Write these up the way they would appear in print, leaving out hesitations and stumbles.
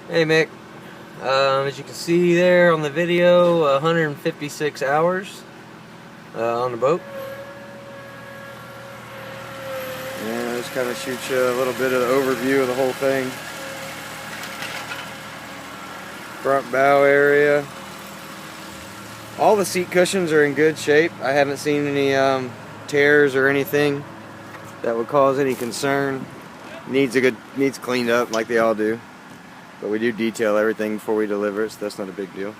Hey Mick, as you can see there on the video, 156 hours on the boat. Yeah, just kind of shoot you a little bit of the overview of the whole thing. Front bow area. All the seat cushions are in good shape. I haven't seen any tears or anything that would cause any concern. Needs cleaned up like they all do. But we do detail everything before we deliver it, so that's not a big deal.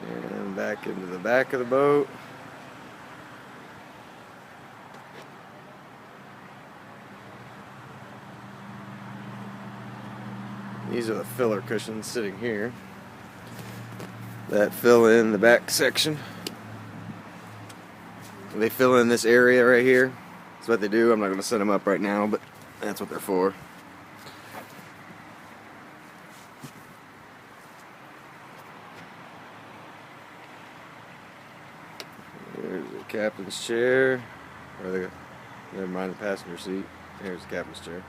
And back into the back of the boat. These are the filler cushions sitting here that fill in the back section. They fill in this area right here. That's what they do. I'm not going to set them up right now, but that's what they're for. There's the captain's chair. Never mind the passenger seat. Here's the captain's chair.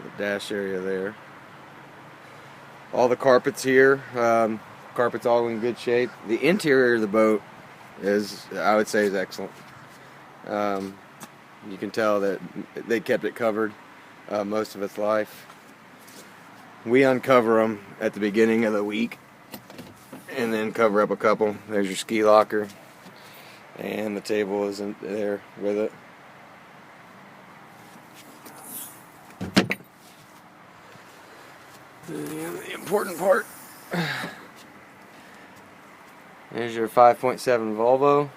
The dash area there. All the carpets here. Carpet's all in good shape. The interior of the boat I would say, is excellent. You can tell that they kept it covered most of its life. We uncover them at the beginning of the week and then cover up a couple. There's your ski locker, and the table isn't there with it. And the important part, there's your 5.7 Volvo.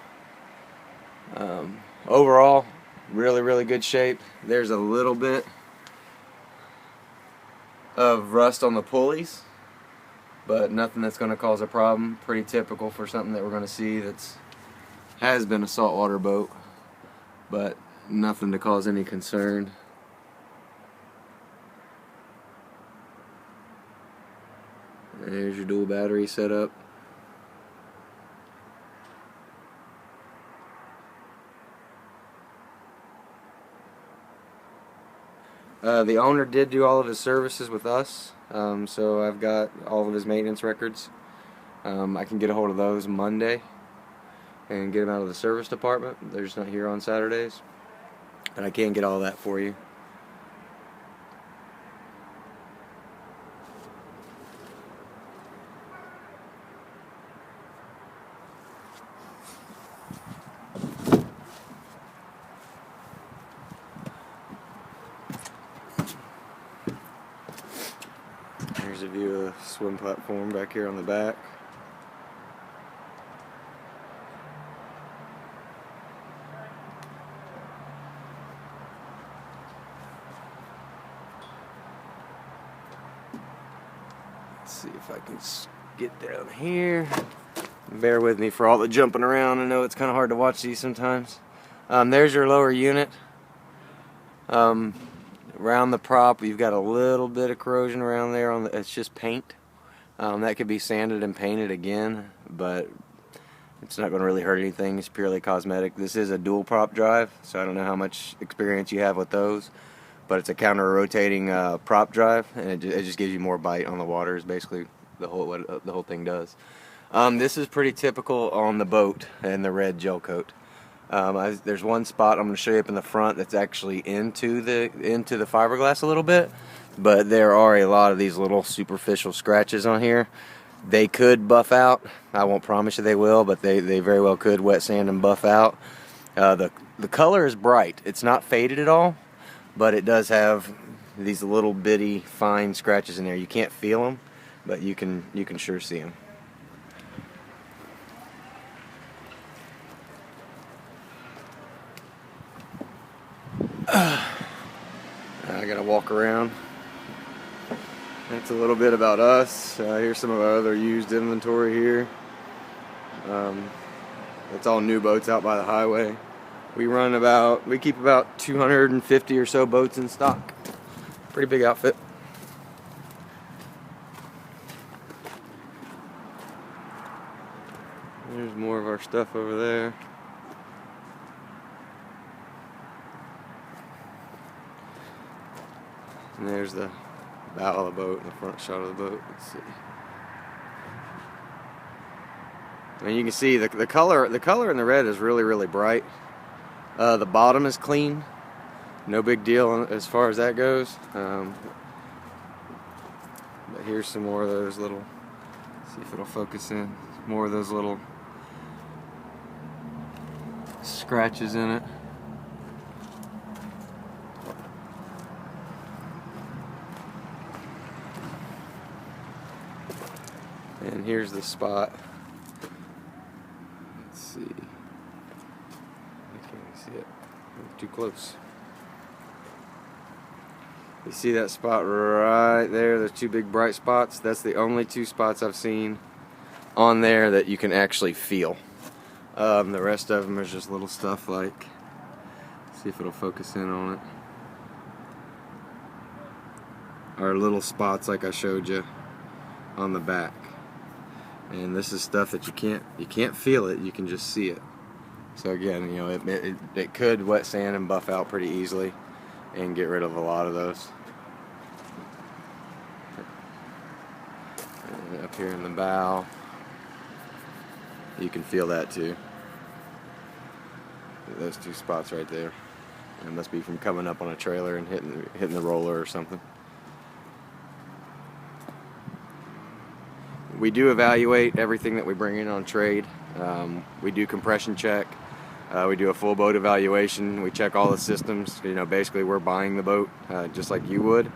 Overall, really good shape. There's a little bit of rust on the pulleys, but nothing that's going to cause a problem. Pretty typical for something that we're going to see has been a saltwater boat, but nothing to cause any concern. There's your dual battery setup. The owner did do all of his services with us, so I've got all of his maintenance records. I can get a hold of those Monday and get them out of the service department. They're just not here on Saturdays, and I can get all that for you. Here's a view of the swim platform back here on the back. Let's see if I can get down here. Bear with me for all the jumping around. I know it's kind of hard to watch these sometimes. There's your lower unit. Around the prop, you've got a little bit of corrosion around there. It's just paint. That could be sanded and painted again, but it's not going to really hurt anything. It's purely cosmetic. This is a dual prop drive, so I don't know how much experience you have with those, but it's a counter-rotating prop drive, and it just gives you more bite on the water. Is basically what the whole thing does. This is pretty typical on the boat and the red gel coat. There's one spot I'm going to show you up in the front that's actually into the fiberglass a little bit, but there are a lot of these little superficial scratches on here. They could buff out. I won't promise you they will, but they very well could wet sand and buff out. The color is bright. It's not faded at all, but it does have these little bitty fine scratches in there. You can't feel them, but you can sure see them. I gotta walk around. That's a little bit about us. Here's some of our other used inventory here. That's all new boats out by the highway. We keep about 250 or so boats in stock. Pretty big outfit. There's more of our stuff over there. And there's the bow of the boat and the front shot of the boat. Let's see. And you can see the color in the red is really bright. The bottom is clean. No big deal as far as that goes. But here's some more of those little, see if it'll focus in, more of those little scratches in it. And here's the spot. Let's see. I can't even see it. I'm too close. You see that spot right there? Those two big bright spots? That's the only two spots I've seen on there that you can actually feel. The rest of them is just little stuff like, see if it'll focus in on it. Are little spots like I showed you on the back. And this is stuff that you can't feel it, you can just see it. So again, you know, it could wet sand and buff out pretty easily and get rid of a lot of those. And up here in the bow, you can feel that too. Those two spots right there. It must be from coming up on a trailer and hitting the roller or something. We do evaluate everything that we bring in on trade. We do compression check. We do a full boat evaluation. We check all the systems. You know, basically we're buying the boat just like you would.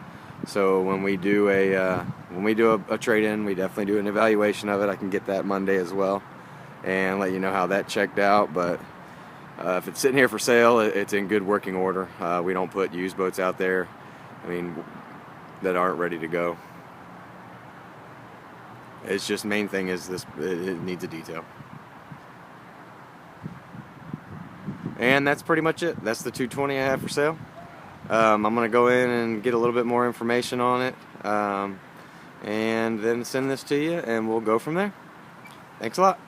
So when we do a trade-in, we definitely do an evaluation of it. I can get that Monday as well and let you know how that checked out. But if it's sitting here for sale, it's in good working order. We don't put used boats out there, I mean, that aren't ready to go. It's just, main thing is this, it needs a detail. And that's pretty much it. That's the 220 I have for sale. I'm going to go in and get a little bit more information on it, and then send this to you, and we'll go from there. Thanks a lot.